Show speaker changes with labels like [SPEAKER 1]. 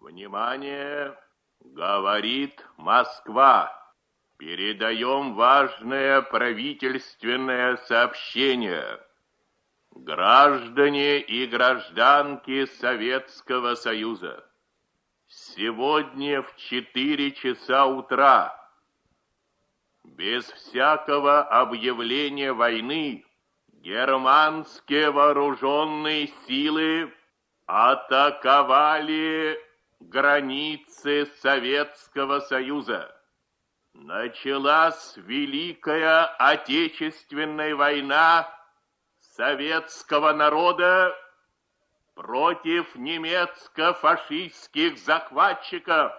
[SPEAKER 1] Внимание! Говорит Москва. Передаем важное правительственное сообщение. Граждане и гражданки Советского Союза, сегодня в 4 часа утра, без всякого объявления войны, германские вооруженные силы атаковали границы Советского Союза. Началась Великая Отечественная война советского народа против немецко-фашистских захватчиков.